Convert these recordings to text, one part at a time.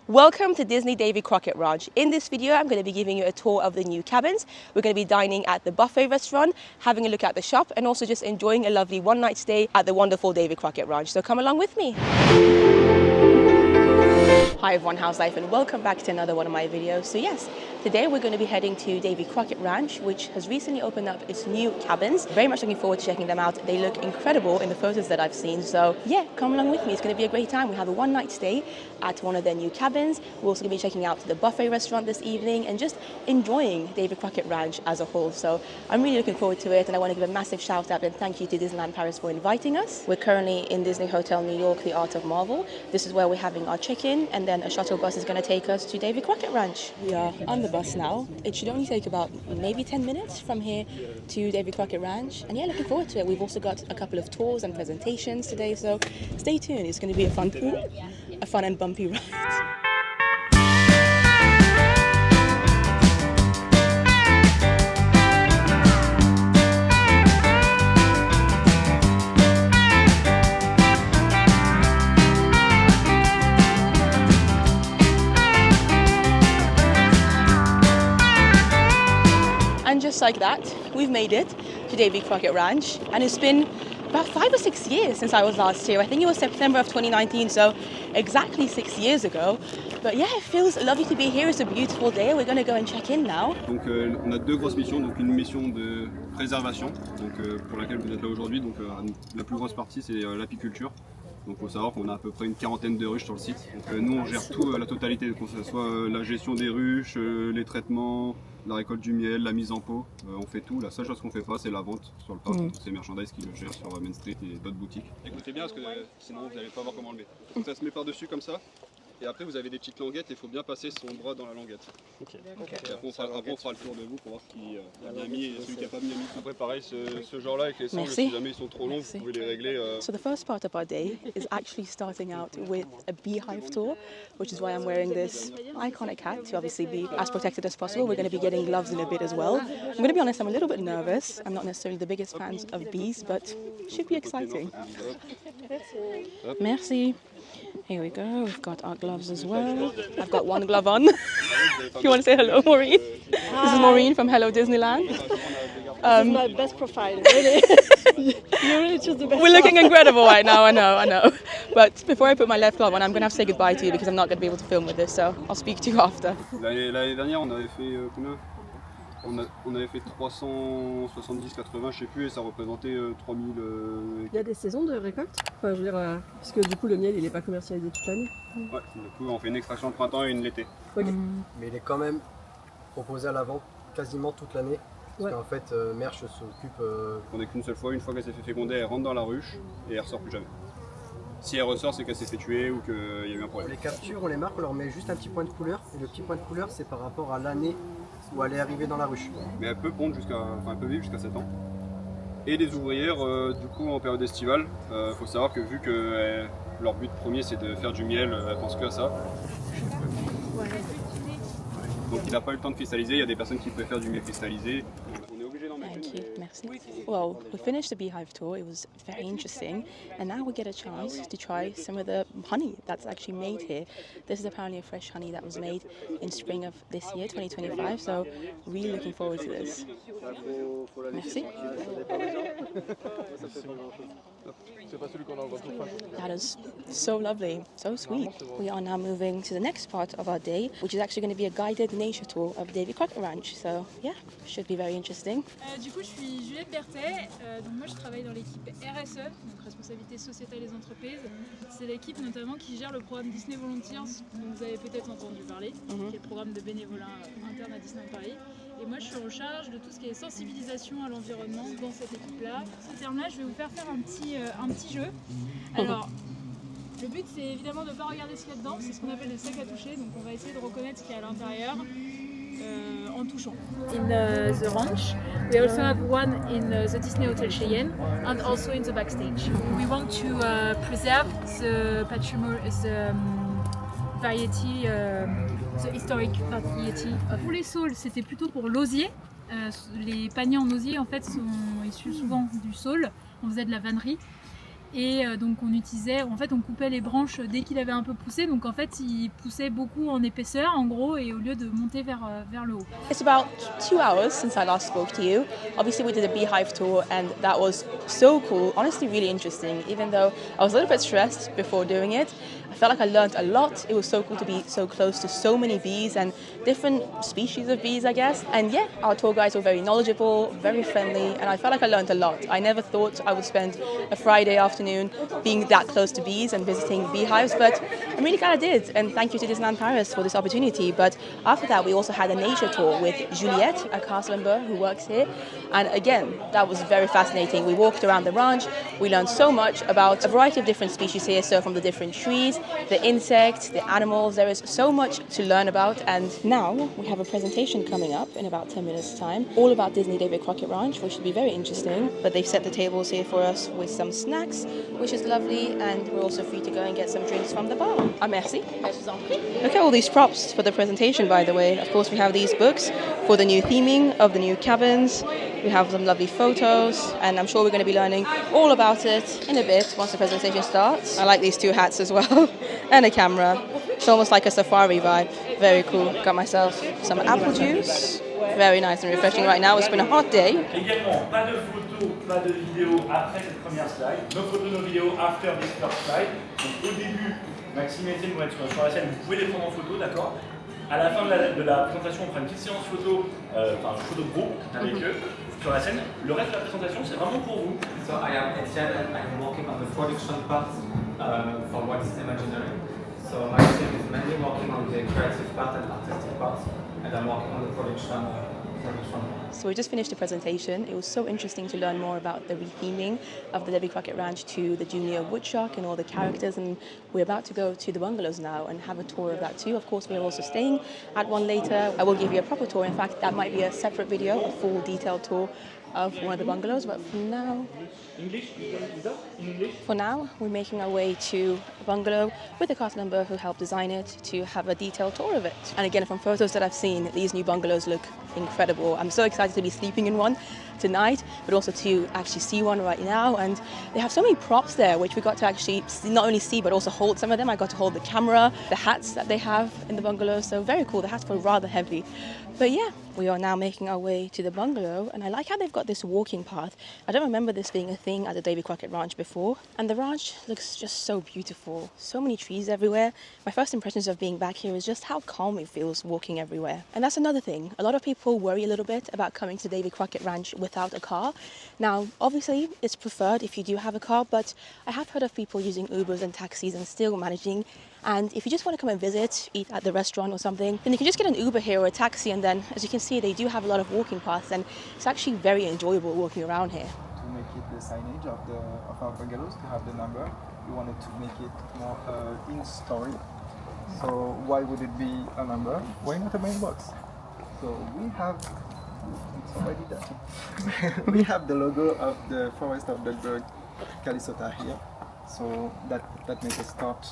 Welcome to Disney Davy Crockett Ranch. In this video, I'm going to be giving you a tour of the new cabins. We're going to be dining at the buffet restaurant, having a look at the shop, and also just enjoying a lovely one-night stay at the wonderful Davy Crockett Ranch. So come along with me. Hi everyone, how's life, and welcome back to another one of my videos. So yes, today we're going to be heading to Davy Crockett Ranch, which has recently opened up its new cabins. Very much looking forward to checking them out. They look incredible in the photos that I've seen. So yeah, come along with me. It's going to be a great time. We have a one-night stay at one of their new cabins. We're also going to be checking out the buffet restaurant this evening and just enjoying Davy Crockett Ranch as a whole. So I'm really looking forward to it, and I want to give a massive shout out and thank you to Disneyland Paris for inviting us. We're currently in Disney Hotel New York, the Art of Marvel. This is where we're having our check-in, and then a shuttle bus is going to take us to Davy Crockett Ranch. We are on the bus now. It should only take about maybe 10 minutes from here to Davy Crockett Ranch, and yeah, looking forward to it. We've also got a couple of tours and presentations today, so stay tuned. It's going to be a fun and bumpy ride. And just like that, we've made it to Davy Crockett Ranch, and it's been about 5 or 6 years since I was last here. I think it was September of 2019, so exactly 6 years ago. But yeah, it feels lovely to be here. It's a beautiful day. We're going to go and check in now. Donc on a deux grosses missions, donc une mission de préservation, donc pour laquelle vous êtes là aujourd'hui. Donc la plus grosse partie c'est l'apiculture. Donc il faut savoir qu'on a à peu près une quarantaine de ruches sur le site. Donc nous on gère tout, la totalité, que ce soit la gestion des ruches, les traitements, la récolte du miel, la mise en pot, on fait tout. La seule chose qu'on fait pas c'est la vente sur le parc. C'est Merchandise qui le gère sur Main Street et d'autres boutiques. Écoutez bien parce que sinon vous n'allez pas voir comment on le met. Donc ça se met par dessus comme ça. Et après vous avez des petites languettes et il faut bien passer son bras dans la languette. Okay. Et après on fera le tour de vous pour voir qui a bien mis et celui qui n'a pas bien mis. Après pareil, ce genre là avec les sangles, si jamais ils sont trop longs, vous pouvez les régler. So the first part of our day is actually starting out with a beehive tour, which is why I'm wearing this iconic hat to obviously be as protected as possible. We're going to be getting gloves in a bit as well. I'm going to be honest, I'm a little bit nervous. I'm not necessarily the biggest fan of bees, but it should be exciting. Merci. Here we go, we've got our gloves as well. I've got one glove on. If you want to say hello, Maureen. This is Maureen from Hello Disneyland. This is my best profile, really. You really choose the best. We're looking incredible right now, I know. But before I put my left glove on, I'm going to have to say goodbye to you because I'm not going to be able to film with this, so I'll speak to you after. L'année dernière, on avait fait combien? On avait fait 370-80, je sais plus, et ça représentait 3000. Il y a des saisons de récolte, enfin, je veux dire, parce que du coup le miel il n'est pas commercialisé toute l'année. Ouais, du coup on fait une extraction de printemps et une l'été. Okay. Mais il est quand même proposé à la vente quasiment toute l'année. Parce qu'en fait, Merche s'occupe. On n'est qu'une seule fois, une fois qu'elle s'est fait féconder, elle rentre dans la ruche et elle ressort plus jamais. Si elle ressort, c'est qu'elle s'est fait tuer ou qu'il y a eu un problème. Les captures, on les marque, on leur met juste un petit point de couleur. Et le petit point de couleur, c'est par rapport à l'année où elle est arrivée dans la ruche. Mais elle peut pondre elle peut vivre jusqu'à 7 ans. Et les ouvrières, du coup, en période estivale, faut savoir que vu que leur but premier c'est de faire du miel, elles pensent que à ça. Donc il n'a pas eu le temps de cristalliser, il y a des personnes qui préfèrent du miel cristallisé. On est obligé d'en mettre une. Merci. Well, we finished the beehive tour. It was very interesting, and now we get a chance to try some of the honey that's actually made here. This is apparently a fresh honey that was made in spring of this year, 2025. So, really looking forward to this. Merci. That is so lovely, so sweet. We are now moving to the next part of our day, which is actually going to be a guided nature tour of Davy Crockett Ranch. So, yeah, should be very interesting. Du coup, je suis Juliette Berthet, donc moi je travaille dans l'équipe RSE, donc responsabilité sociétale des entreprises. C'est l'équipe notamment qui gère le programme Disney Volunteers, dont vous avez peut-être entendu parler, qui est le programme de bénévolat interne à Disneyland Paris. Et moi je suis en charge de tout ce qui est sensibilisation à l'environnement dans cette équipe-là. Sur ce terme-là, je vais vous faire un petit jeu. Alors, le but c'est évidemment de ne pas regarder ce qu'il y a dedans, c'est ce qu'on appelle des sacs à toucher, donc on va essayer de reconnaître ce qu'il y a à l'intérieur. En touchant. In the ranch, we also have one in the Disney Hotel Cheyenne and also in the backstage. We want to preserve the patrimony, the variety, the historic variety. Pour les saules, c'était plutôt pour l'osier. Les paniers en osier en fait sont issus souvent du saule. On faisait de la vannerie. Et donc on utilisait, en fait on coupait les branches dès qu'il avait un peu poussé, donc en fait il poussait beaucoup en épaisseur en gros, et au lieu de monter vers le haut. It's about 2 hours since I last spoke to you. Obviously, we did a Beehive tour, and that was so cool. Honestly, really interesting. Even though I was a little bit stressed before doing it, I felt like I learned a lot. It was so cool to be so close to so many bees and different species of bees, I guess. And yeah, our tour guides were very knowledgeable, very friendly, and I felt like I learned a lot. I never thought I would spend a Friday afternoon being that close to bees and visiting beehives, but I'm really glad I did. And thank you to Disneyland Paris for this opportunity. But after that, we also had a nature tour with Juliette, a cast member who works here. And again, that was very fascinating. We walked around the ranch. We learned so much about a variety of different species here. So from the different trees, the insects, the animals, there is so much to learn about. And now we have a presentation coming up in about 10 minutes time, all about Disney Davy Crockett Ranch, which should be very interesting. But they've set the tables here for us with some snacks, which is lovely. And we're also free to go and get some drinks from the bar. Ah, merci. Look at all these props for the presentation, by the way. Of course, we have these books for the new theming of the new cabins. We have some lovely photos, and I'm sure we're going to be learning all about it in a bit once the presentation starts. I like these two hats as well, and a camera. It's almost like a safari vibe. Very cool. Got myself some apple juice. Very nice and refreshing right now. It's been a hot day. Également, pas de photos, pas de vidéos après cette première slide. Nos photos, nos vidéos after this first slide. Donc au début, Maxime et Étienne vont être sur la scène, vous pouvez les prendre en photo, d'accord? À la fin de la présentation, on fera une petite séance photo, enfin photo de groupe avec eux sur la scène. Le reste de la présentation, c'est vraiment pour vous. So I am Etienne and I'm working on the production part for Walt Disney Imagineering. So my team is mainly working on the creative part and artistic part, and I'm working on the production part. So we just finished the presentation. It was so interesting to learn more about the retheming of the Davy Crockett Ranch to the Junior Woodchuck and all the characters, and we're about to go to the bungalows now and have a tour of that too. Of course, we're also staying at one later. I will give you a proper tour. In fact, that might be a separate video, a full detailed tour of one of the bungalows, but for now, we're making our way to a bungalow with a cast member who helped design it to have a detailed tour of it. And again, from photos that I've seen, these new bungalows look incredible. I'm so excited to be sleeping in one tonight, but also to actually see one right now. And they have so many props there, which we got to actually not only see, but also hold some of them. I got to hold the camera, the hats that they have in the bungalow. So very cool. The hats were rather heavy. But yeah, we are now making our way to the bungalow, and I like how they've got this walking path. I don't remember this being a thing at the Davy Crockett Ranch before. And the ranch looks just so beautiful. So many trees everywhere. My first impressions of being back here is just how calm it feels walking everywhere. And that's another thing. A lot of people worry a little bit about coming to Davy Crockett Ranch without a car. Now, obviously, it's preferred if you do have a car, but I have heard of people using Ubers and taxis and still managing. And if you just want to come and visit, eat at the restaurant or something, then you can just get an Uber here or a taxi, and then, as you can see, they do have a lot of walking paths, and it's actually very enjoyable walking around here. To make it the signage of our bungalows, to have the number, we wanted to make it more in story. So why would it be a number? Why not a mailbox? So we have, it's already done. We have the logo of the Forest of Duckburg, Calisota here. So that makes us start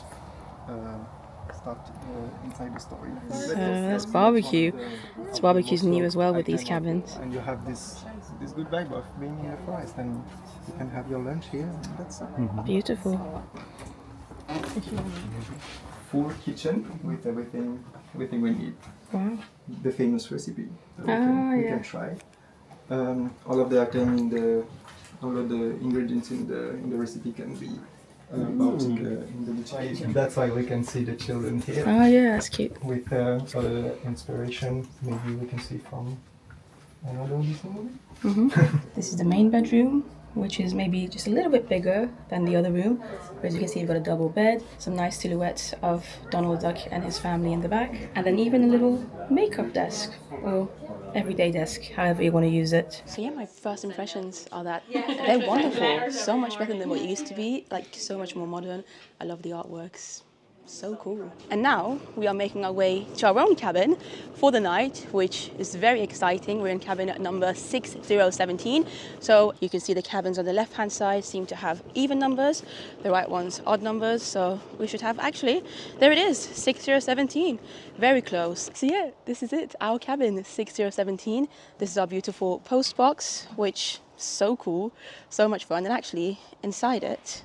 inside the story. That's barbecue. This barbecue's new as well with these cabins. And you have this good vibe of being in the forest, and you can have your lunch here, and that's it. Beautiful. Full kitchen with everything we need. Wow. The famous recipe that we can try. All of the ingredients in the recipe can be bought in the beach. That's why we can see the children here. Oh yeah, that's cute. With other inspiration, maybe we can see from another Disney movie. This is the main bedroom, which is maybe just a little bit bigger than the other room. But as you can see, you've got a double bed, some nice silhouettes of Donald Duck and his family in the back, and then even a little makeup desk, or everyday desk, however you want to use it. So yeah, my first impressions are that they're wonderful. So much better than what it used to be, like so much more modern. I love the artworks. So cool. And now we are making our way to our own cabin for the night, which is very exciting. We're in cabin number 6017. So you can see the cabins on the left hand side seem to have even numbers, the right ones odd numbers. So we should have, actually, there it is, 6017. Very close. So yeah, this is it, our cabin 6017. This is our beautiful post box, which is so cool, so much fun. And actually inside it,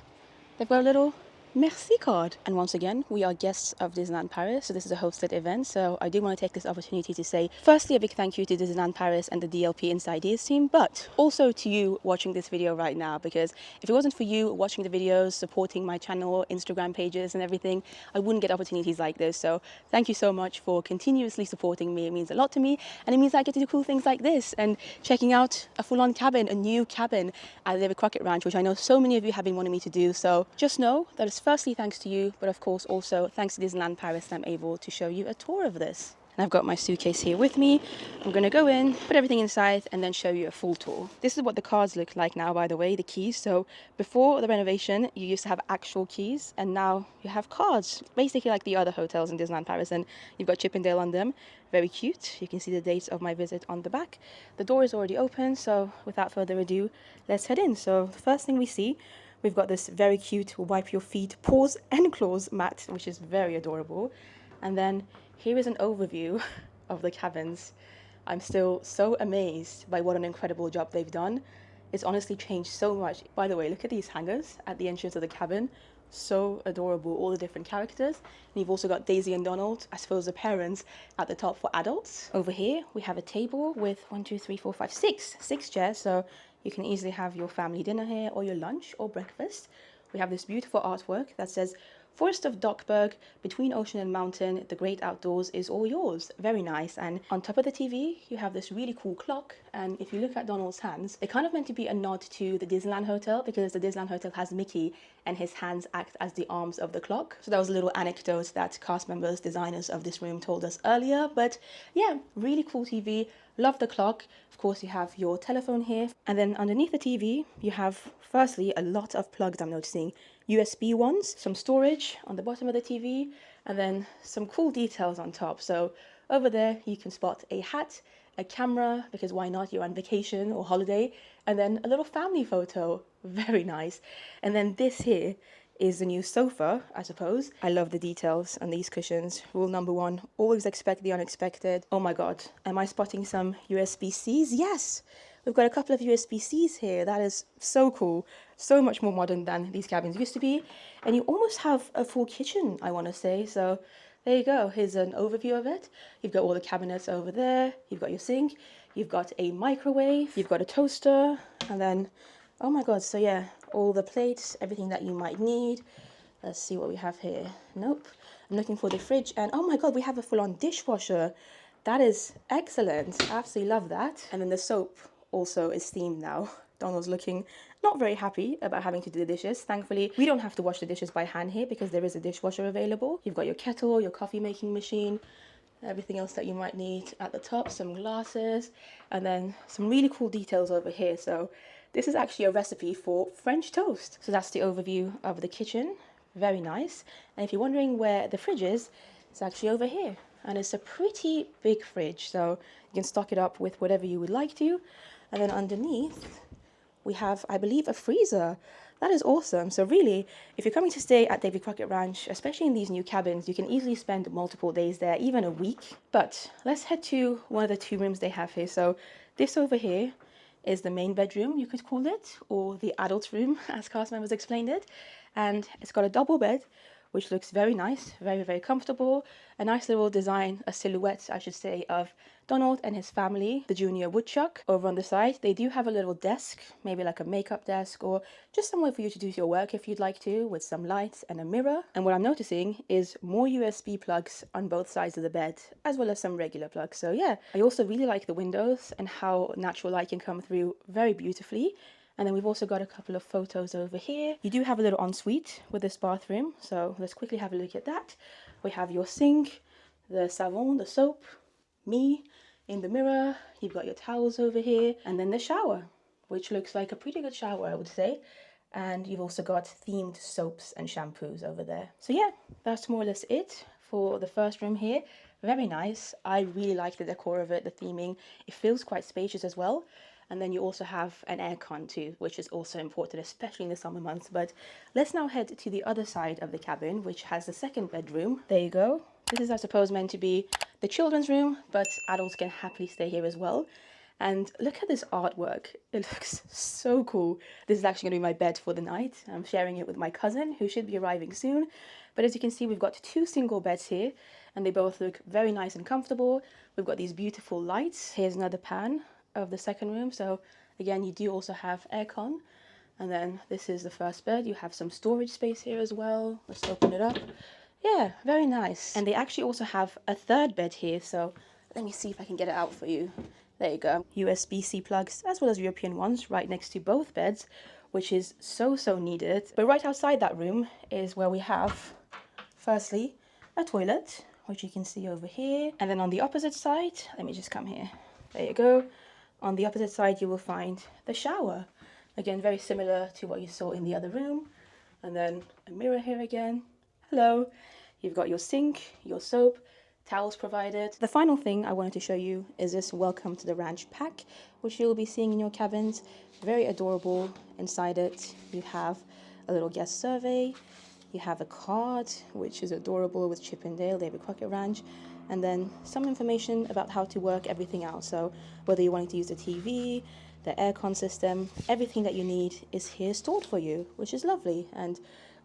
They've got a little merci card. And once again, we are guests of Disneyland Paris, so this is a hosted event. So I do want to take this opportunity to say, firstly, a big thank you to Disneyland Paris and the DLP Inside Ideas team, but also to you watching this video right now, because if it wasn't for you watching the videos, supporting my channel, Instagram pages and everything, I wouldn't get opportunities like this. So thank you so much for continuously supporting me. It means a lot to me, and it means I get to do cool things like this and checking out a full-on cabin, a new cabin at the Davy Crockett Ranch, which I know so many of you have been wanting me to do. So just know that it's firstly thanks to you, but of course also thanks to Disneyland Paris that I'm able to show you a tour of this. And I've got my suitcase here with me. I'm going to go in, put everything inside, and then show you a full tour. This is what the cards look like now, by the way, the keys. So before the renovation, you used to have actual keys, and now you have cards, basically like the other hotels in Disneyland Paris, and you've got Chippendale on them. Very cute. You can see the dates of my visit on the back. The door is already open, so without further ado, let's head in. So the first thing we see, we've got this very cute wipe your feet, paws and claws mat, which is very adorable. And then here is an overview of the cabins. I'm still so amazed by what an incredible job they've done. It's honestly changed so much. By the way, look at these hangers at the entrance of the cabin. So adorable, all the different characters. And you've also got Daisy and Donald, I suppose the parents, at the top for adults. Over here, we have a table with 6 chairs. So you can easily have your family dinner here, or your lunch or breakfast. We have this beautiful artwork that says, Forest of Dockburg, between ocean and mountain, the great outdoors is all yours. Very nice. And on top of the TV, you have this really cool clock. And if you look at Donald's hands, they're kind of meant to be a nod to the Disneyland Hotel, because the Disneyland Hotel has Mickey and his hands act as the arms of the clock. So that was a little anecdote that cast members, designers of this room told us earlier. But yeah, really cool TV. Love the clock. Of course, you have your telephone here. And then underneath the TV, you have, firstly, a lot of plugs I'm noticing. USB ones, some storage on the bottom of the TV, and then some cool details on top. So over there, you can spot a hat, a camera, because why not? You're on vacation or holiday, and then a little family photo. Very nice. And then this here is the new sofa, I suppose. I love the details on these cushions. Rule number 1, always expect the unexpected. Oh my God, am I spotting some USB-Cs? Yes, we've got a couple of USB-Cs here. That is so cool. So much more modern than these cabins used to be. And you almost have a full kitchen, I want to say. So there you go. Here's an overview of it. You've got all the cabinets over there. You've got your sink. You've got a microwave. You've got a toaster. And then, oh my God, so yeah, all the plates, everything that you might need. Let's see what we have here. Nope. I'm looking for the fridge. And oh my God, we have a full-on dishwasher. That is excellent. I absolutely love that. And then the soap also is themed now. Donald's looking not very happy about having to do the dishes. Thankfully, we don't have to wash the dishes by hand here because there is a dishwasher available. You've got your kettle, your coffee making machine, everything else that you might need at the top, some glasses, and then some really cool details over here. So this is actually a recipe for French toast. So that's the overview of the kitchen. Very nice. And if you're wondering where the fridge is, it's actually over here. And it's a pretty big fridge, so you can stock it up with whatever you would like to. And then underneath, we have, I believe, a freezer. That is awesome. So really, if you're coming to stay at Davy Crockett Ranch, especially in these new cabins, you can easily spend multiple days there, even a week. But let's head to one of the 2 rooms they have here. So this over here is the main bedroom, you could call it, or the adult room, as cast members explained it. And it's got a double bed, which looks very nice, very, very comfortable. A nice little design, a silhouette, I should say, of Donald and his family, the Junior Woodchuck. Over on the side, they do have a little desk, maybe like a makeup desk, or just somewhere for you to do your work if you'd like to, with some lights and a mirror. And what I'm noticing is more USB plugs on both sides of the bed, as well as some regular plugs. So yeah, I also really like the windows and how natural light can come through very beautifully. And then we've also got a couple of photos over here. You do have a little ensuite with this bathroom, so let's quickly have a look at that. We have your sink, the savon, the soap, me in the mirror. You've got your towels over here, and then the shower, which looks like a pretty good shower, I would say. And you've also got themed soaps and shampoos over there. So yeah, that's more or less it for the first room here. Very nice. I really like the decor of it, the theming. It feels quite spacious as well. And then you also have an aircon too, which is also important, especially in the summer months. But let's now head to the other side of the cabin, which has the second bedroom. There you go. This is, I suppose, meant to be the children's room, but adults can happily stay here as well. And look at this artwork. It looks so cool. This is actually going to be my bed for the night. I'm sharing it with my cousin, who should be arriving soon. But as you can see, we've got 2 single beds here, and they both look very nice and comfortable. We've got these beautiful lights. Here's another pan of the second room. So again, you do also have aircon. And then this is the first bed. You have some storage space here as well. Let's open it up. Yeah, very nice. And they actually also have a third bed here. So let me see if I can get it out for you. There you go. USB-C plugs as well as European ones right next to both beds, which is so needed. But right outside that room is where we have, firstly, a toilet, which you can see over here. And then on the opposite side, let me just come here. There you go. On the opposite side, you will find the shower. Again, very similar to what you saw in the other room. And then a mirror here again. Hello. You've got your sink, your soap, towels provided. The final thing I wanted to show you is this Welcome to the Ranch pack, which you'll be seeing in your cabins. Very adorable. Inside it, you have a little guest survey. You have a card, which is adorable, with Chip and Dale, Davy Crockett Ranch. And then some information about how to work everything out. So whether you're wanting to use the TV, the aircon system, everything that you need is here stored for you, which is lovely. And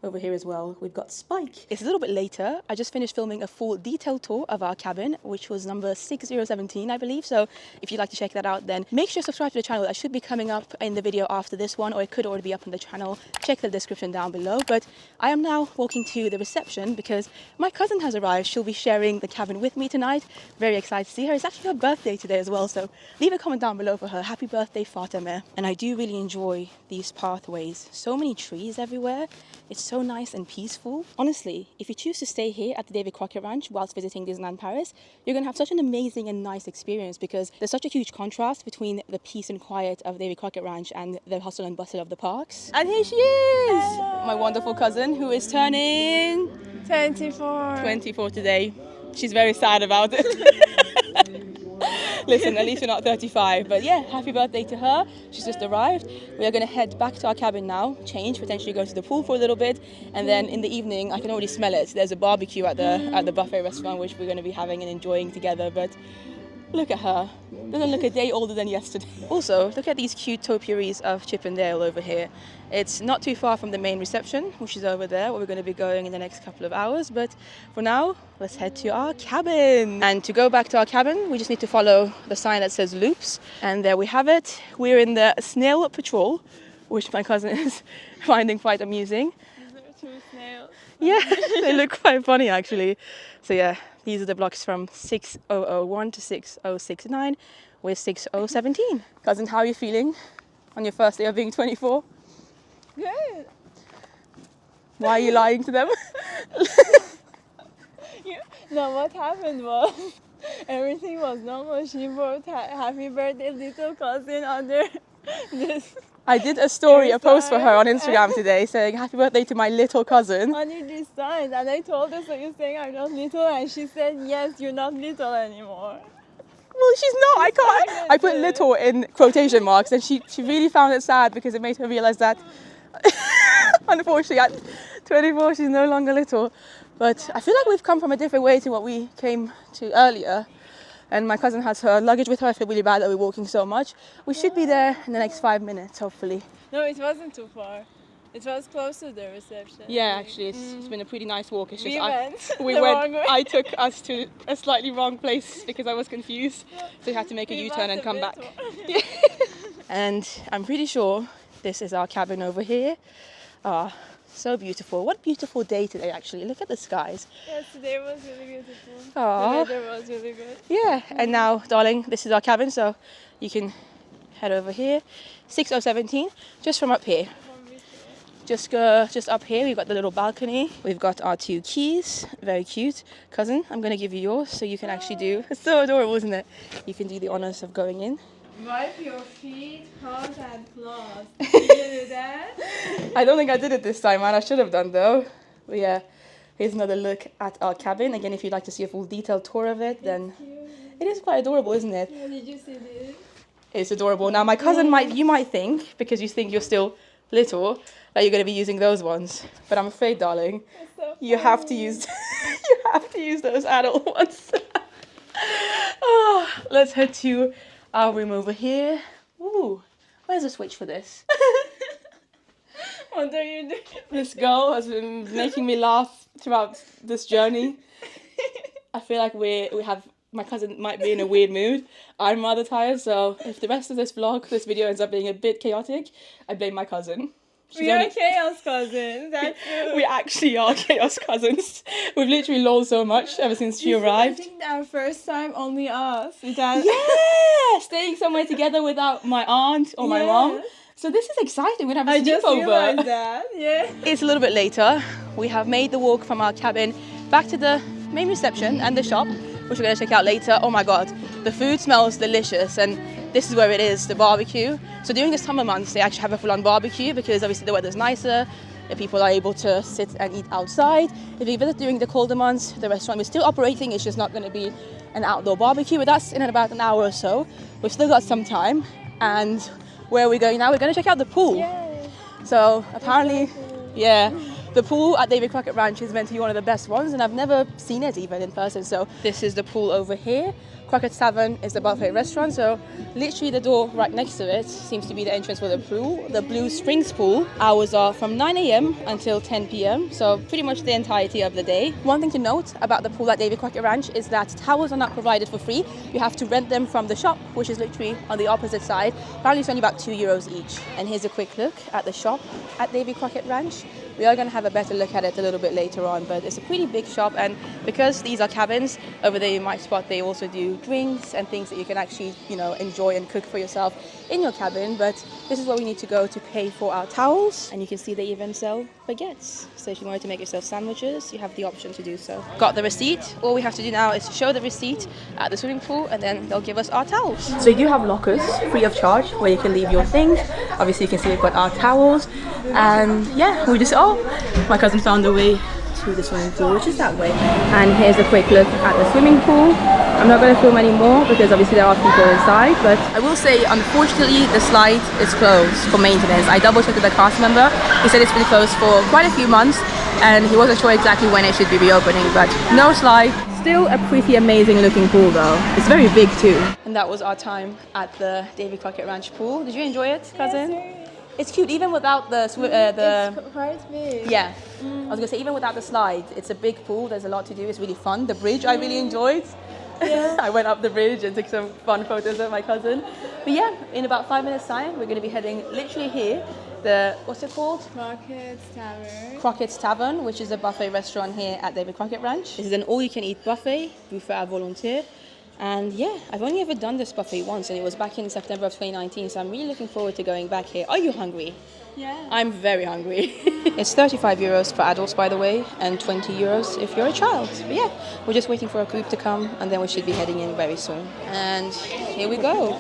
over here as well, we've got Spike. It's a little bit later. I just finished filming a full detailed tour of our cabin, which was number 6017, I believe. So if you'd like to check that out, then make sure to subscribe to the channel. That should be coming up in the video after this one, or it could already be up on the channel. Check the description down below. But I am now walking to the reception because my cousin has arrived. She'll be sharing the cabin with me tonight. Very excited to see her. It's actually her birthday today as well. So leave a comment down below for her. Happy birthday, Fatima. And I do really enjoy these pathways. So many trees everywhere. It's so nice and peaceful. Honestly, if you choose to stay here at the Davy Crockett Ranch whilst visiting Disneyland Paris, you're going to have such an amazing and nice experience because there's such a huge contrast between the peace and quiet of Davy Crockett Ranch and the hustle and bustle of the parks. And here she is! Hello. My wonderful cousin who is turning 24 today. She's very sad about it. Listen, at least you're not 35, but yeah, happy birthday to her. She's just arrived. We are going to head back to our cabin now, change, potentially go to the pool for a little bit, and then in the evening, I can already smell it. There's a barbecue at the buffet restaurant, which we're going to be having and enjoying together, but look at her. Doesn't look a day older than yesterday. Also, look at these cute topiaries of Chip and Dale over here. It's not too far from the main reception, which is over there, where we're going to be going in the next couple of hours. But for now, let's head to our cabin. And to go back to our cabin, we just need to follow the sign that says Loops. And there we have it. We're in the Snail Patrol, which my cousin is finding quite amusing. Is there 2 snails? Yeah, they look quite funny actually. So yeah, these are the blocks from 6001 to 6069 with 6017. Cousin, how are you feeling on your first day of being 24? Good. Why are you lying to them? No, what happened was everything was normal. She wrote happy birthday little cousin under this. I did a post for her on Instagram today saying happy birthday to my little cousin. Under these signs, and I told her, so you're saying I'm not little, and she said yes, you're not little anymore. Well, she's not. I can't. I put little in quotation marks, and she really found it sad because it made her realize that unfortunately at 24 she's no longer little. But I feel like we've come from a different way to what we came to earlier. And my cousin has her luggage with her. I feel really bad that we're walking so much. We should be there in the next 5 minutes, hopefully. No, it wasn't too far. It was close to the reception. Yeah, actually, it's been a pretty nice walk. It's just we went. I took us to a slightly wrong place because I was confused. So we had to make a U-turn and come back. And I'm pretty sure this is our cabin over here. So beautiful. What a beautiful day today, actually. Look at the skies. Yes, today was really beautiful. Aww. The weather was really good. Yeah, and now, darling, this is our cabin, so you can head over here. 6017, just from up here. Just up here, we've got the little balcony. We've got our 2 keys, very cute. Cousin, I'm going to give you yours so you can actually do, it's so adorable, isn't it? You can do the honors of going in. Wipe your feet, paws and claws. Did you do that? I don't think I did it this time, man. I should have done though. But yeah, here's another look at our cabin. Again, if you'd like to see a full detailed tour of it, then it is quite adorable, isn't it? Yeah, did you see this? It's adorable. Now, my cousin you might think, because you think you're still little, that you're going to be using those ones. But I'm afraid, darling, you have to use those adult ones. Let's head to our room over here. Ooh, where's the switch for this? What are you doing? This girl has been making me laugh throughout this journey. I feel like my cousin might be in a weird mood. I'm rather tired, so if the rest of this video ends up being a bit chaotic, I blame my cousin. We are chaos cousins. That's good. We actually are chaos cousins. We've literally lolled so much ever since she arrived. I think our first time only us. Without Yeah, staying somewhere together without my aunt or my mom. So this is exciting. We're gonna have a sleepover. I just realized that. Yeah. It's a little bit later. We have made the walk from our cabin back to the main reception and the shop, which we're gonna check out later. Oh my god, the food smells delicious, and this is where it is, the barbecue. So during the summer months, they actually have a full-on barbecue because obviously the weather's nicer. The people are able to sit and eat outside. If you visit during the colder months, the restaurant is still operating. It's just not going to be an outdoor barbecue. But that's in about an hour or so. We've still got some time. And where are we going now? We're going to check out the pool. Yay. So apparently, yeah, the pool at Davy Crockett Ranch is meant to be one of the best ones, and I've never seen it even in person. So this is the pool over here. Crockett's Tavern is the buffet restaurant, so literally the door right next to it seems to be the entrance for the pool. The Blue Springs pool hours are from 9 a.m. until 10 p.m, so pretty much the entirety of the day. One thing to note about the pool at Davy Crockett Ranch is that towels are not provided for free. You have to rent them from the shop, which is literally on the opposite side. Apparently it's only about €2 each. And here's a quick look at the shop at Davy Crockett Ranch. We are going to have a better look at it a little bit later on, but it's a pretty big shop, and because these are cabins, over there you might spot they also do drinks and things that you can actually, enjoy and cook for yourself in your cabin. But this is where we need to go to pay for our towels, and you can see they even sell baguettes. So if you wanted to make yourself sandwiches, you have the option to do so. Got the receipt. All we have to do now is show the receipt at the swimming pool, and then they'll give us our towels. So you do have lockers free of charge where you can leave your things. Obviously you can see we've got our towels, and yeah, my cousin found a way to the swimming pool, which is that way. And here's a quick look at the swimming pool. I'm not going to film anymore because obviously there are people inside, but I will say, unfortunately, the slide is closed for maintenance. I double checked with the cast member. He said it's been closed for quite a few months, and he wasn't sure exactly when it should be reopening, but no slide. Still a pretty amazing looking pool though. It's very big too. And that was our time at the Davy Crockett Ranch pool. Did you enjoy it, cousin? Yes, it's cute even without the it's quite big. Yeah. I was gonna say, even without the slide, it's a big pool. There's a lot to do. It's really fun. The bridge I really enjoyed. Yeah. I went up the bridge and took some fun photos with my cousin. But yeah, in about 5 minutes time, we're gonna be heading literally here. What's it called? Crockett's Tavern. Crockett's Tavern, which is a buffet restaurant here at Davy Crockett Ranch. This is an all-you-can-eat buffet, buffet à volonté. And yeah, I've only ever done this buffet once, and it was back in September of 2019, so I'm really looking forward to going back here. Are you hungry? Yeah. I'm very hungry. It's €35 for adults, by the way, and €20 if you're a child. But yeah, we're just waiting for a group to come, and then we should be heading in very soon. And here we go,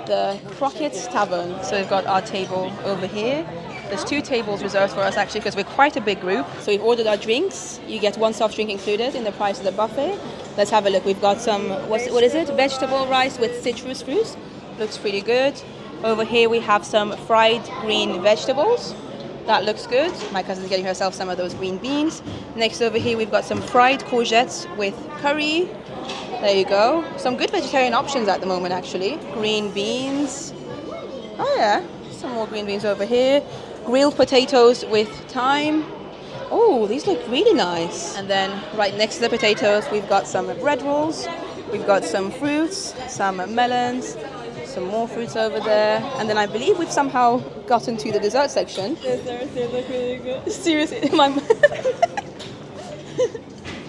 the Crockett's Tavern. So we've got our table over here. There's 2 tables reserved for us actually because we're quite a big group. So we've ordered our drinks. You get 1 soft drink included in the price of the buffet. Let's have a look. We've got some, what is it? Vegetable rice with citrus fruit. Looks pretty good. Over here we have some fried green vegetables. That looks good. My cousin's getting herself some of those green beans. Next over here we've got some fried courgettes with curry. There you go. Some good vegetarian options at the moment actually. Green beans. Oh yeah, some more green beans over here. Grilled potatoes with thyme. Oh, these look really nice. And then right next to the potatoes, we've got some bread rolls. We've got some fruits, some melons, some more fruits over there. And then I believe we've somehow gotten to the dessert section. Desserts, they look really good. Seriously,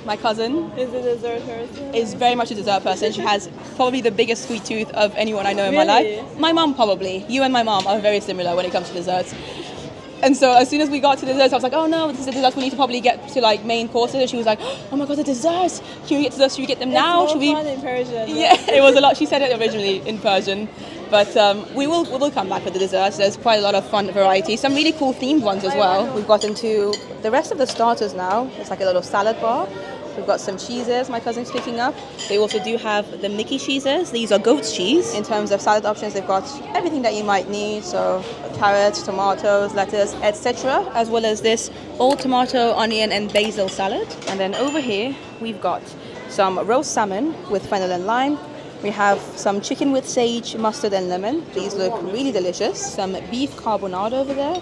my cousin is a dessert person. Is very much a dessert person. She has probably the biggest sweet tooth of anyone I know in my life. My mom probably. You and my mom are very similar when it comes to desserts. And so as soon as we got to the desserts, I was like, oh no, this is the desserts. We need to probably get to like main courses. And she was like, oh my god, the desserts. Can we get to those? Should we get them now? Should we? Fun in Persian. Yeah, it was a lot. She said it originally in Persian. But we'll come back with the desserts. There's quite a lot of fun variety. Some really cool themed ones as well. We've got into the rest of the starters now. It's like a little salad bar. We've got some cheeses my cousin's picking up. They also do have the Mickey cheeses. These are goat's cheese. In terms of salad options, they've got everything that you might need. So carrots, tomatoes, lettuce, etc. As well as this all tomato, onion and basil salad. And then over here, we've got some roast salmon with fennel and lime. We have some chicken with sage, mustard and lemon. These look really delicious. Some beef carbonara over there.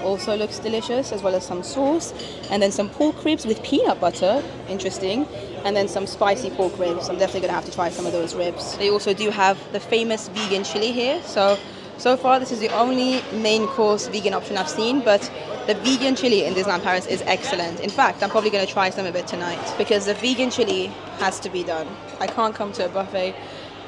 Also looks delicious, as well as some sauce. And then some pork ribs with peanut butter. Interesting. And then some spicy pork ribs. I'm definitely going to have to try some of those ribs. They also do have the famous vegan chili here. So far, this is the only main course vegan option I've seen, but the vegan chili in Disneyland Paris is excellent. In fact, I'm probably going to try some of it tonight because the vegan chili has to be done. I can't come to a buffet,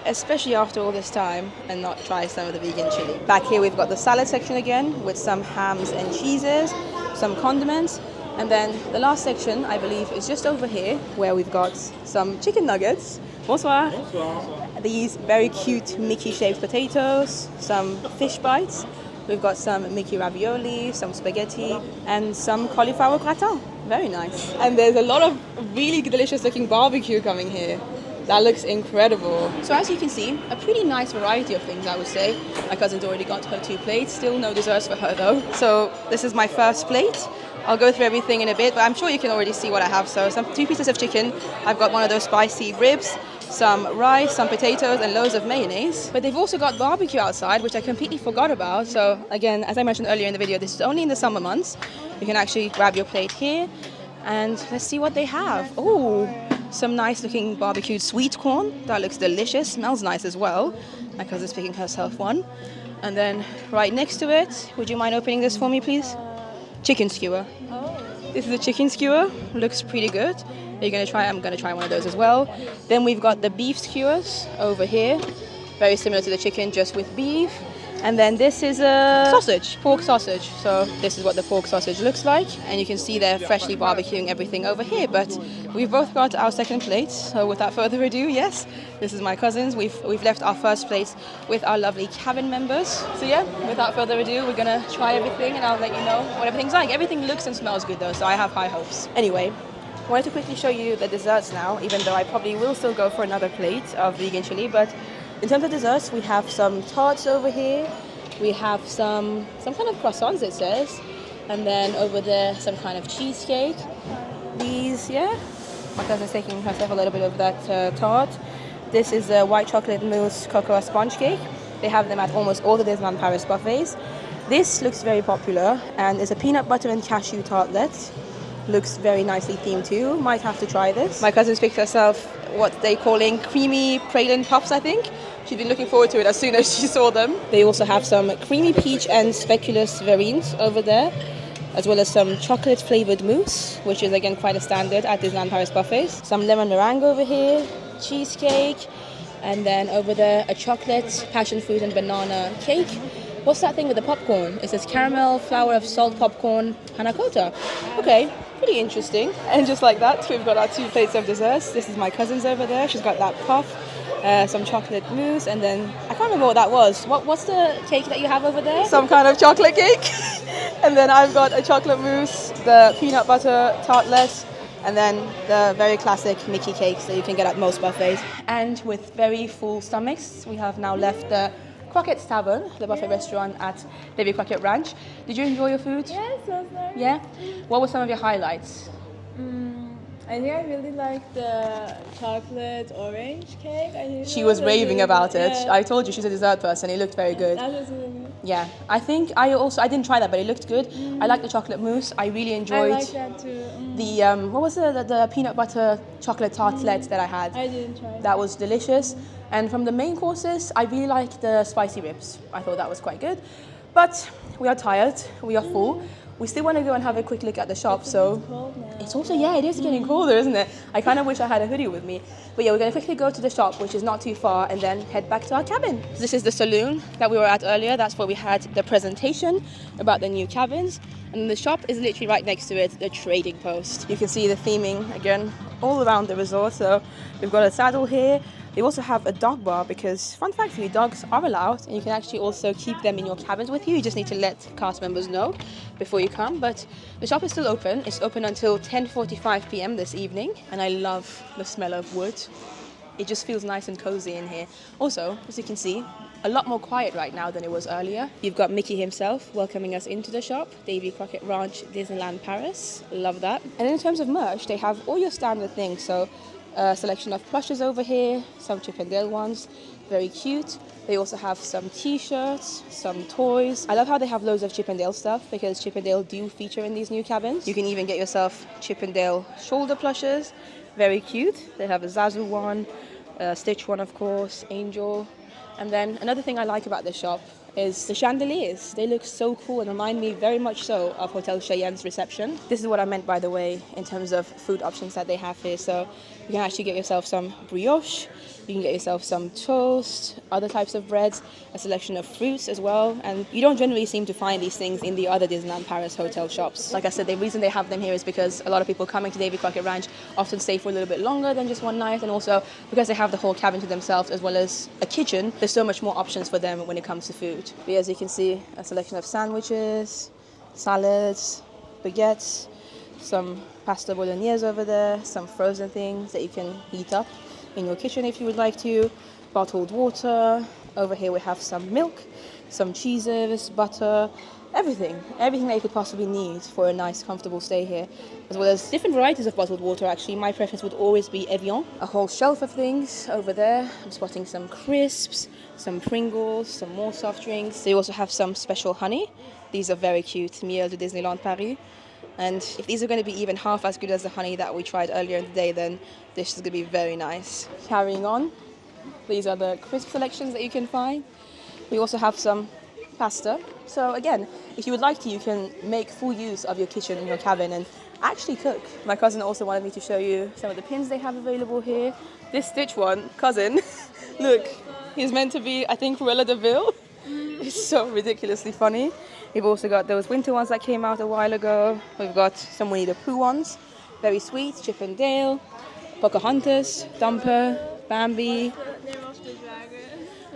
especially after all this time, and not try some of the vegan chili. Back here, we've got the salad section again with some hams and cheeses, some condiments. And then the last section, I believe, is just over here where we've got some chicken nuggets. Bonsoir. Bonsoir. These very cute Mickey-shaped potatoes, some fish bites. We've got some Mickey ravioli, some spaghetti, and some cauliflower gratin. Very nice. And there's a lot of really delicious looking barbecue coming here. That looks incredible. So as you can see, a pretty nice variety of things, I would say. My cousin's already got her 2 plates. Still no desserts for her though. So this is my first plate. I'll go through everything in a bit, but I'm sure you can already see what I have. So 2 pieces of chicken. I've got one of those spicy ribs, some rice, some potatoes, and loads of mayonnaise. But they've also got barbecue outside, which I completely forgot about. So again, as I mentioned earlier in the video, this is only in the summer months. You can actually grab your plate here, and let's see what they have. Oh, some nice looking barbecued sweet corn. That looks delicious, smells nice as well. My cousin's picking herself one. And then right next to it, would you mind opening this for me, please? Chicken skewer. Oh. This is a chicken skewer. Looks pretty good. Are you going to try? I'm going to try one of those as well. Then we've got the beef skewers over here. Very similar to the chicken, just with beef. And then this is a sausage, pork sausage. So this is what the pork sausage looks like. And you can see they're freshly barbecuing everything over here. But we've both got our second plate. So without further ado, yes, this is my cousin's. We've left our first place with our lovely cabin members. So yeah, without further ado, we're going to try everything and I'll let you know what everything's like. Everything looks and smells good though, so I have high hopes. Anyway, I wanted to quickly show you the desserts now, even though I probably will still go for another plate of vegan chili. But in terms of desserts, we have some tarts over here. We have some kind of croissants, it says. And then over there, some kind of cheesecake. These, yeah. My cousin's taking herself a little bit of that tart. This is a white chocolate mousse cocoa sponge cake. They have them at almost all the Disneyland Paris buffets. This looks very popular and is a peanut butter and cashew tartlet. Looks very nicely themed too. Might have to try this. My cousin's picked herself what they're calling creamy praline puffs, I think. She's been looking forward to it as soon as she saw them. They also have some creamy peach and speculoos verines over there, as well as some chocolate flavored mousse, which is again quite a standard at Disneyland Paris buffets. Some lemon meringue over here, cheesecake, and then over there a chocolate, passion fruit and banana cake. What's that thing with the popcorn? It says caramel, flour of salt popcorn, panna cotta. Okay, pretty interesting. And just like that, we've got our 2 plates of desserts. This is my cousin's over there. She's got that puff, some chocolate mousse, and then I can't remember what that was. What's the cake that you have over there? Some kind of chocolate cake. And then I've got a chocolate mousse, the peanut butter tartlet, and then the very classic Mickey cakes that you can get at most buffets. And with very full stomachs, we have now left the Crockett's Tavern, the buffet restaurant at Davy Crockett Ranch. Did you enjoy your food? Yes, it was nice. Yeah? What were some of your highlights? I think I really liked the chocolate orange cake. She was raving about it. Yeah. I told you she's a dessert person. It looked very good. That was really good. Yeah, I think I didn't try that, but it looked good. I like the chocolate mousse. I really enjoyed. I like that too. The what was the peanut butter chocolate tartlet that I had? I didn't try. That was delicious. And from the main courses, I really liked the spicy ribs. I thought that was quite good. But we are tired. We are full. We still want to go and have a quick look at the shop. So it's also, yeah, it is getting colder, isn't it? I kind of wish I had a hoodie with me. But yeah, we're going to quickly go to the shop, which is not too far, and then head back to our cabin. This is the saloon that we were at earlier. That's where we had the presentation about the new cabins. And the shop is literally right next to it, the trading post. You can see the theming again all around the resort. So we've got a saddle here. They also have a dog bar because, fun fact for you, dogs are allowed and you can actually also keep them in your cabins with you. You just need to let cast members know before you come. But the shop is still open. It's open until 10:45 p.m. this evening, and I love the smell of wood. It just feels nice and cozy in here. Also, as you can see, a lot more quiet right now than it was earlier. You've got Mickey himself welcoming us into the shop. Davy Crockett Ranch, Disneyland Paris. Love that. And in terms of merch, they have all your standard things. So A selection of plushes over here, some Chip and Dale ones, very cute. They also have some t-shirts, some toys. I love how they have loads of Chip and Dale stuff because Chip and Dale do feature in these new cabins. You can even get yourself Chip and Dale shoulder plushes, very cute. They have a Zazu one, a Stitch one of course, Angel. And then another thing I like about this shop is the chandeliers. They look so cool and remind me very much so of Hotel Cheyenne's reception. This is what I meant, by the way, in terms of food options that they have here. So you can actually get yourself some brioche, you can get yourself some toast, other types of breads, a selection of fruits as well. And you don't generally seem to find these things in the other Disneyland Paris hotel shops. Like I said, the reason they have them here is because a lot of people coming to Davy Crockett Ranch often stay for a little bit longer than just one night, and also because they have the whole cabin to themselves as well as a kitchen, there's so much more options for them when it comes to food. But as you can see, a selection of sandwiches, salads, baguettes, some pasta bolognese over there, some frozen things that you can heat up in your kitchen if you would like to, bottled water. Over here we have some milk, some cheeses, butter, everything that you could possibly need for a nice comfortable stay here, as well as different varieties of bottled water. Actually, my preference would always be Evian. A whole shelf of things over there. I'm spotting some crisps, some Pringles, some more soft drinks. They also have some special honey. These are very cute, Miel de Disneyland Paris. And if these are going to be even half as good as the honey that we tried earlier in the day, then this is going to be very nice. Carrying on, these are the crisp selections that you can find. We also have some pasta. So again, if you would like to, you can make full use of your kitchen in your cabin and actually cook. My cousin also wanted me to show you some of the pins they have available here. This Stitch one, cousin, look, he's meant to be, I think, Cruella de Vil. It's so ridiculously funny. We've also got those winter ones that came out a while ago. We've got some Winnie the Pooh ones, very sweet, Chip and Dale, Pocahontas, Dumper, Bambi.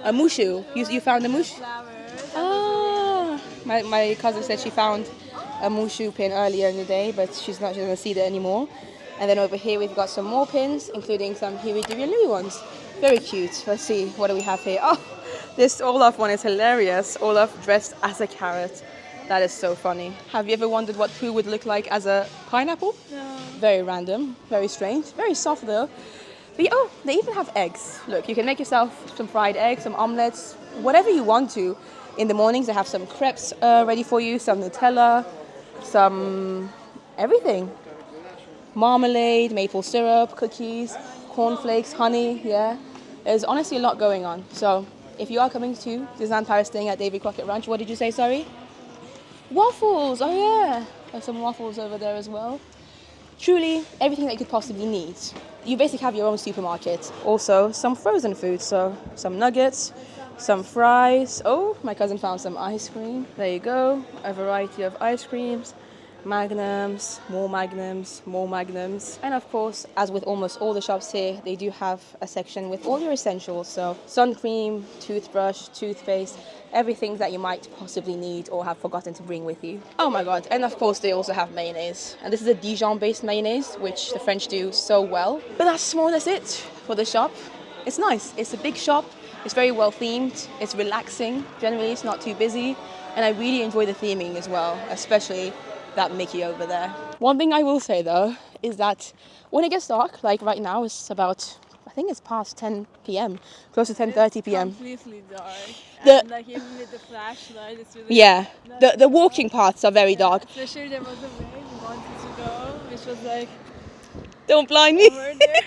A Mushu. You found a Mushu? Ah, my cousin said she found a Mushu pin earlier in the day, but she doesn't see that anymore. And then over here we've got some more pins, including some Huey, Dewey and Louie ones. Very cute. Let's see, what do we have here? Oh, this Olaf one is hilarious. Olaf dressed as a carrot. That is so funny. Have you ever wondered what Pooh would look like as a pineapple? No. Very random, very strange, very soft though. But oh, they even have eggs. Look, you can make yourself some fried eggs, some omelets, whatever you want to. In the mornings, they have some crepes ready for you, some Nutella, some everything. Marmalade, maple syrup, cookies, cornflakes, honey, yeah. There's honestly a lot going on. So if you are coming to Disneyland Paris staying at Davy Crockett Ranch, what did you say, sorry? Waffles, oh yeah. There's some waffles over there as well. Truly, everything that you could possibly need. You basically have your own supermarket. Also, some frozen food, so some nuggets, some fries. Oh, my cousin found some ice cream. There you go, a variety of ice creams. Magnums, more magnums, more magnums. And of course, as with almost all the shops here, they do have a section with all your essentials. So sun cream, toothbrush, toothpaste, everything that you might possibly need or have forgotten to bring with you. Oh my god, and of course they also have mayonnaise. And this is a Dijon-based mayonnaise, which the French do so well. But that's more or less it for the shop. It's nice, it's a big shop, it's very well themed, it's relaxing, generally it's not too busy, and I really enjoy the theming as well, especially that Mickey over there. One thing I will say though is that when it gets dark, like right now it's about, I think it's past 10 p.m, close to 10:30 p.m. It's completely dark. And like even with the flashlight, it's really yeah. The walking paths are very dark. Especially there was a way we wanted to go, which was like don't blind me. over there.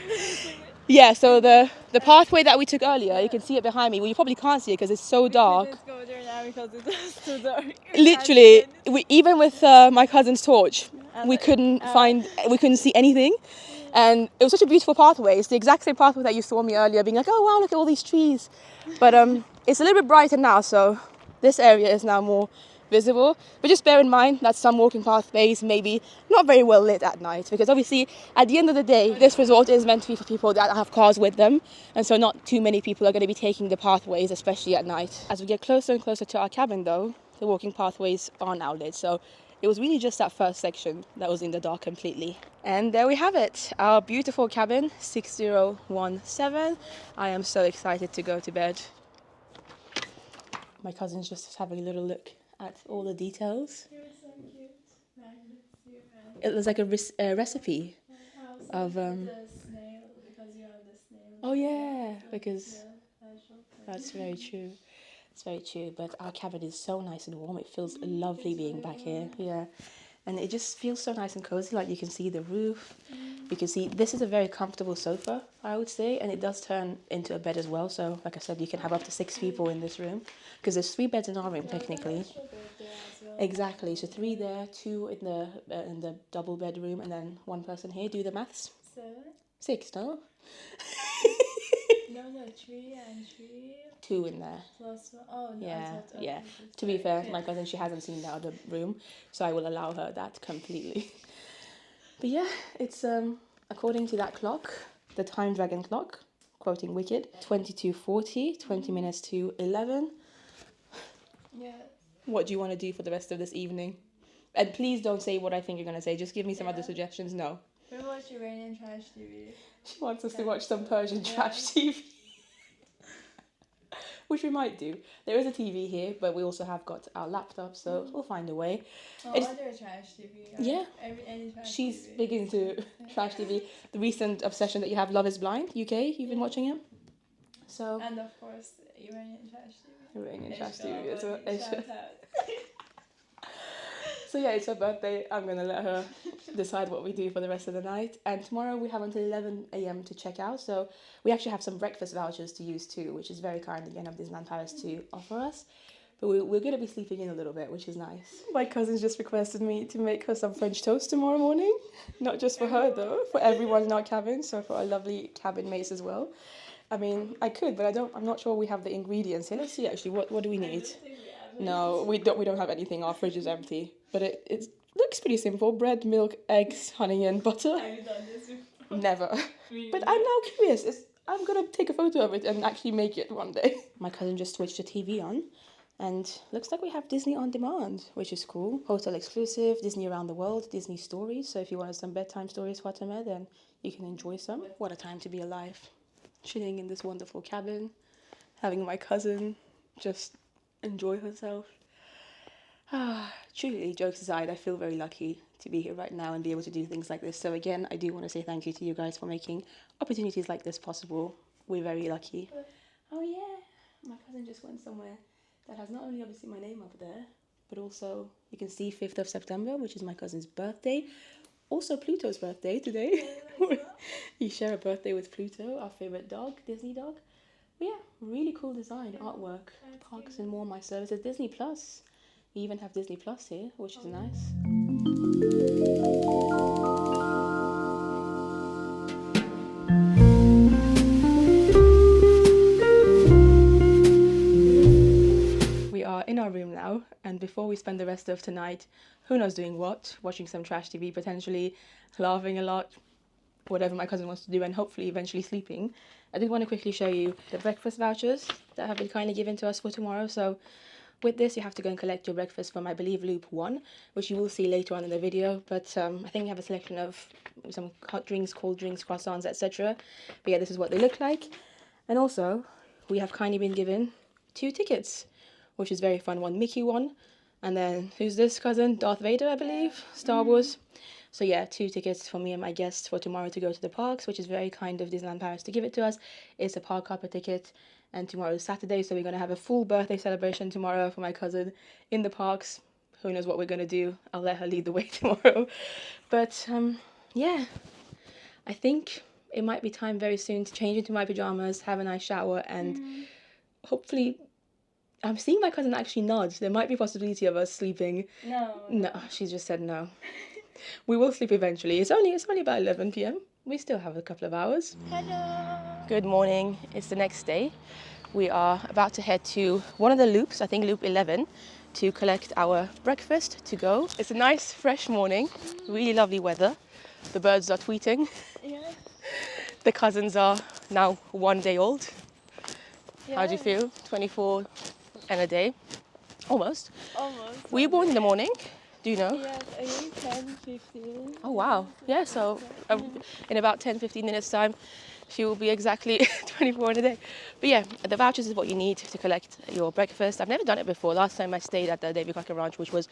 Yeah, so the pathway that we took earlier, you can see it behind me. Well, you probably can't see it because it's so dark. Let's go there now because it's too dark. Literally, even with my cousin's torch, we couldn't see anything. And it was such a beautiful pathway. It's the exact same pathway that you saw me earlier, being like, oh wow, look at all these trees. But it's a little bit brighter now, so this area is now more visible. But just bear in mind that some walking pathways may be not very well lit at night, because obviously at the end of the day this resort is meant to be for people that have cars with them, and so not too many people are going to be taking the pathways, especially at night. As we get closer and closer to our cabin though, the walking pathways are now lit, so it was really just that first section that was in the dark completely. And there we have it, our beautiful cabin 6017. I am so excited to go to bed. My cousin's just having a little look at all the details. It was like a recipe of Oh yeah, because that's very true. It's very true, but our cabin is so nice and warm. It feels lovely being back here. Yeah, and it just feels so nice and cozy. Like you can see the roof. You can see this is a very comfortable sofa, I would say, and it does turn into a bed as well. So, like I said, you can have up to 6 people in this room because there's 3 beds in our room technically. Exactly. So 3 there, 2 in the double bedroom, and then 1 person here. Do the maths. 7? 6, no? No, 3 and 3. 2 in there. Plus 1. Oh, no. Yeah, I thought, yeah. okay, To be fair, my cousin, she hasn't seen the other room, so I will allow her that completely. But yeah, it's according to that clock, the Time Dragon clock, quoting Wicked, 22:40, 20 minutes to 11. Yeah. What do you want to do for the rest of this evening? And please don't say what I think you're going to say. Just give me some other suggestions. No. We watch Iranian trash TV. She wants us to watch some Persian trash TV. Which we might do. There is a TV here, but we also have got our laptop, so we'll find a way. Oh, other trash TV. Yeah. Any trash She's TV. big into trash TV. The recent obsession that you have, Love is Blind, UK, you've been watching it? So. And of course, Iranian trash TV. Iranian trash TV as well. Shout out. So yeah, it's her birthday. I'm going to let her decide what we do for the rest of the night. And tomorrow we have until 11 a.m. to check out. So we actually have some breakfast vouchers to use too, which is very kind again of Disneyland Paris to offer us. But we're going to be sleeping in a little bit, which is nice. My cousin's just requested me to make her some French toast tomorrow morning. Not just for her though, for everyone in our cabin. So for our lovely cabin mates as well. I mean, I could, but I'm not sure we have the ingredients here. Let's see actually, what do we need? No, we don't have anything. Our fridge is empty. But it looks pretty simple. Bread, milk, eggs, honey and butter. Have you done this before? Never. But I'm now curious. I'm going to take a photo of it and actually make it one day. My cousin just switched the TV on. And looks like we have Disney On Demand, which is cool. Hotel exclusive, Disney Around the World, Disney Stories. So if you wanted some bedtime stories, Fatima, then you can enjoy some. What a time to be alive. Chilling in this wonderful cabin. Having my cousin just enjoy herself. Truly, jokes aside, I feel very lucky to be here right now and be able to do things like this. So again, I do want to say thank you to you guys for making opportunities like this possible. We're very lucky. Oh yeah, my cousin just went somewhere that has not only obviously my name up there, but also you can see 5th of September, which is my cousin's birthday. Also Pluto's birthday today. You share a birthday with Pluto, our favourite dog, Disney dog. But yeah, really cool design, artwork, parks and more, my services, Disney Plus. We even have Disney Plus here, which is nice. We are in our room now, and before we spend the rest of tonight, who knows doing what, watching some trash TV potentially, laughing a lot, whatever my cousin wants to do, and hopefully eventually sleeping, I did want to quickly show you the breakfast vouchers that have been kindly given to us for tomorrow. So with this, you have to go and collect your breakfast from, I believe, Loop 1, which you will see later on in the video. But I think we have a selection of some hot drinks, cold drinks, croissants, etc. But yeah, this is what they look like. And also, we have kindly been given 2 tickets, which is very fun. One Mickey one, and then, who's this cousin? Darth Vader, I believe, Star Wars. So yeah, 2 tickets for me and my guests for tomorrow to go to the parks, which is very kind of Disneyland Paris to give it to us. It's a park hopper ticket, and tomorrow is Saturday, so we're going to have a full birthday celebration tomorrow for my cousin in the parks. Who knows what we're going to do? I'll let her lead the way tomorrow. But yeah, I think it might be time very soon to change into my pajamas, have a nice shower, and hopefully... I'm seeing my cousin actually nod. There might be a possibility of us sleeping. No, she just said no. We will sleep eventually. It's only about 11 p.m. We still have a couple of hours. Hello. Good morning. It's the next day. We are about to head to one of the loops, I think loop 11, to collect our breakfast to go. It's a nice fresh morning, really lovely weather. The birds are tweeting. Yeah. The cousins are now 1 day old. Yeah. How do you feel? 24 and a day. Almost. Almost. Were you born in the morning? Do you know? Yes, I think 10, 15. Oh wow. Yeah, so in about 10-15 minutes time she will be exactly 24 in a day. But yeah, the vouchers is what you need to collect your breakfast. I've never done it before. Last time I stayed at the Davy Crockett Ranch, which was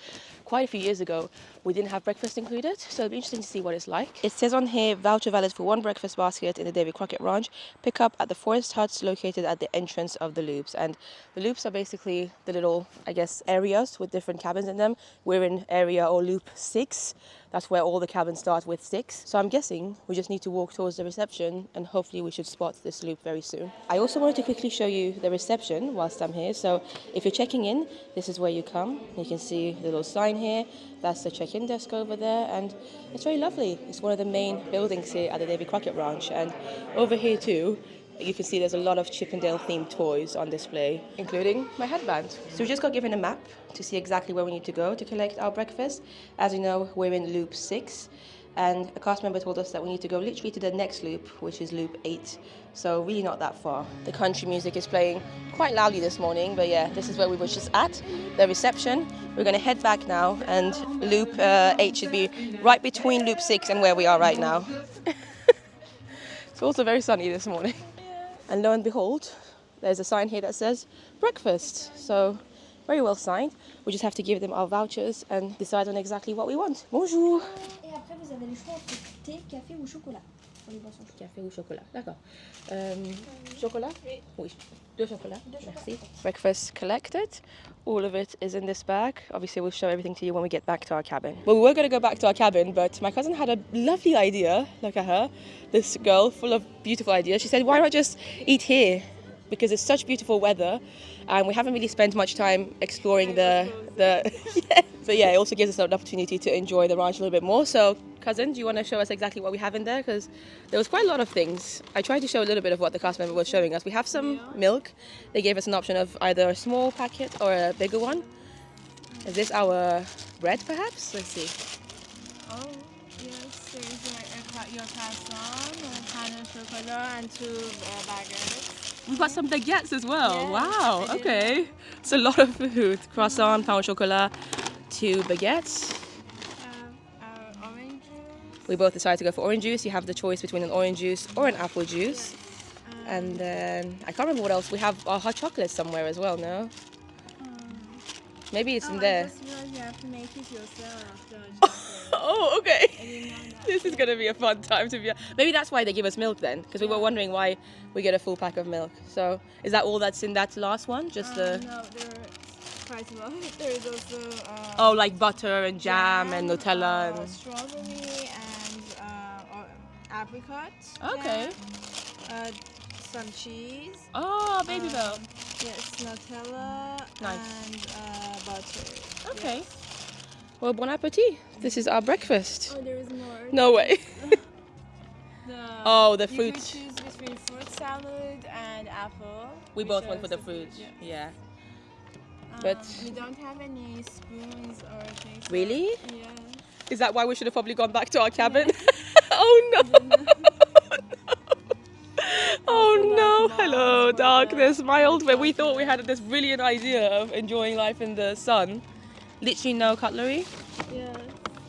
quite a few years ago, we didn't have breakfast included. So it'll be interesting to see what it's like. It says on here, voucher valid for 1 breakfast basket in the Davy Crockett Ranch. Pick up at the forest huts located at the entrance of the loops. And the loops are basically the little, I guess, areas with different cabins in them. We're in area or loop 6. That's where all the cabins start with 6. So I'm guessing we just need to walk towards the reception and hopefully we should spot this loop very soon. I also wanted to quickly show you the reception whilst I'm here. So if you're checking in, this is where you come. You can see the little sign here. That's the check-in desk over there, and it's very lovely. It's one of the main buildings here at the Davy Crockett Ranch. And over here too, you can see there's a lot of Chippendale themed toys on display, including my headband. So we just got given a map to see exactly where we need to go to collect our breakfast. As you know, we're in loop 6, and a cast member told us that we need to go literally to the next loop, which is loop 8. So really not that far. The country music is playing quite loudly this morning, but yeah, this is where we were just at, the reception. We're gonna head back now, and loop 8 should be right between loop 6 and where we are right now. It's also very sunny this morning. And lo and behold, there's a sign here that says breakfast. So very well signed. We just have to give them our vouchers and decide on exactly what we want. Bonjour. Et après, vous avez le choix entre thé, café ou chocolat pour les boissons. Café ou chocolat, d'accord. Chocolat? Oui, 2 chocolats. Merci. Breakfast collected. All of it is in this bag. Obviously, we'll show everything to you when we get back to our cabin. Well, we were going to go back to our cabin, but my cousin had a lovely idea. Look at her. This girl, full of beautiful ideas. She said, why not just eat here? Because it's such beautiful weather, and we haven't really spent much time exploring the yeah. But yeah, it also gives us an opportunity to enjoy the ranch a little bit more. So, cousin, do you want to show us exactly what we have in there? Because there was quite a lot of things. I tried to show a little bit of what the cast member was showing us. We have some milk. They gave us an option of either a small packet or a bigger one. Is this our bread, perhaps? Let's see. Oh, yes, there's your croissant, a pan of chocolate, and 2 baguettes. We've got some baguettes as well. Yes, Wow, okay. It's a lot of food. Croissant, pain au chocolat, 2 baguettes. Orange juice. We both decided to go for orange juice. You have the choice between an orange juice or an apple juice. And then, I can't remember what else. We have our hot chocolate somewhere as well, no? Maybe it's in there. I just realized you have to make it yourself after Oh, okay. I didn't know that. This is going to be a fun time to be. Maybe that's why they give us milk then, because we were wondering why we get a full pack of milk. So, is that all that's in that last one? Just the. No, there's quite a lot. There is also. Oh, like butter and jam and Nutella and. Strawberry and apricot. Okay. Jam, some cheese. Oh, baby milk. Yes, Nutella Nice. and butter. Okay. Yes. Well, bon appetit. This is our breakfast. Oh, there is more. No way. Oh, the You fruit. could choose between fruit salad and apple. We which both are went for the so fruit. good, Yeah. But we don't have any spoons or things. Really? Yeah. Is that why we should have probably gone back to our cabin? Oh no. Oh no. Hello, darkness, my old friend. We thought we had this brilliant idea of enjoying life in the sun. Literally no cutlery. Yeah,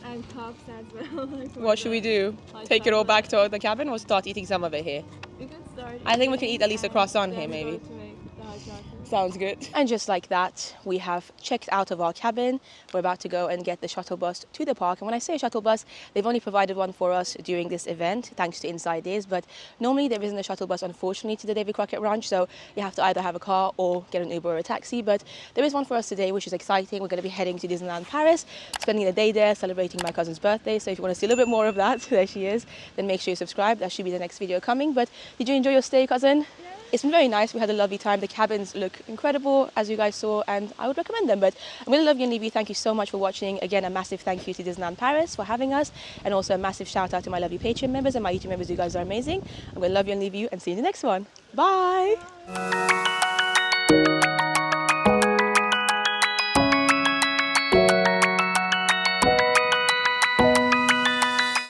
and cups as well. What should we do? Take it all back to the cabin or start eating some of it here? We could start. I think we can eat at least a croissant here, then maybe. go to make the hot chocolate. Sounds good. And just like that, we have checked out of our cabin. We're about to go and get the shuttle bus to the park. And when I say shuttle bus, they've only provided one for us during this event, thanks to Inside Days. But normally there isn't a shuttle bus, unfortunately, to the Davy Crockett Ranch. So you have to either have a car or get an Uber or a taxi. But there is one for us today, which is exciting. We're going to be heading to Disneyland Paris, spending the day there, celebrating my cousin's birthday. So if you want to see a little bit more of that, there she is, then make sure you subscribe. That should be the next video coming. But did you enjoy your stay, cousin? It's been very nice. We had a lovely time. The cabins look incredible, as you guys saw, and I would recommend them. But I'm going to love you and leave you. Thank you so much for watching. Again, a massive thank you to Disneyland Paris for having us, and also a massive shout out to my lovely Patreon members and my YouTube members. You guys are amazing. I'm going to love you and leave you and see you in the next one. Bye.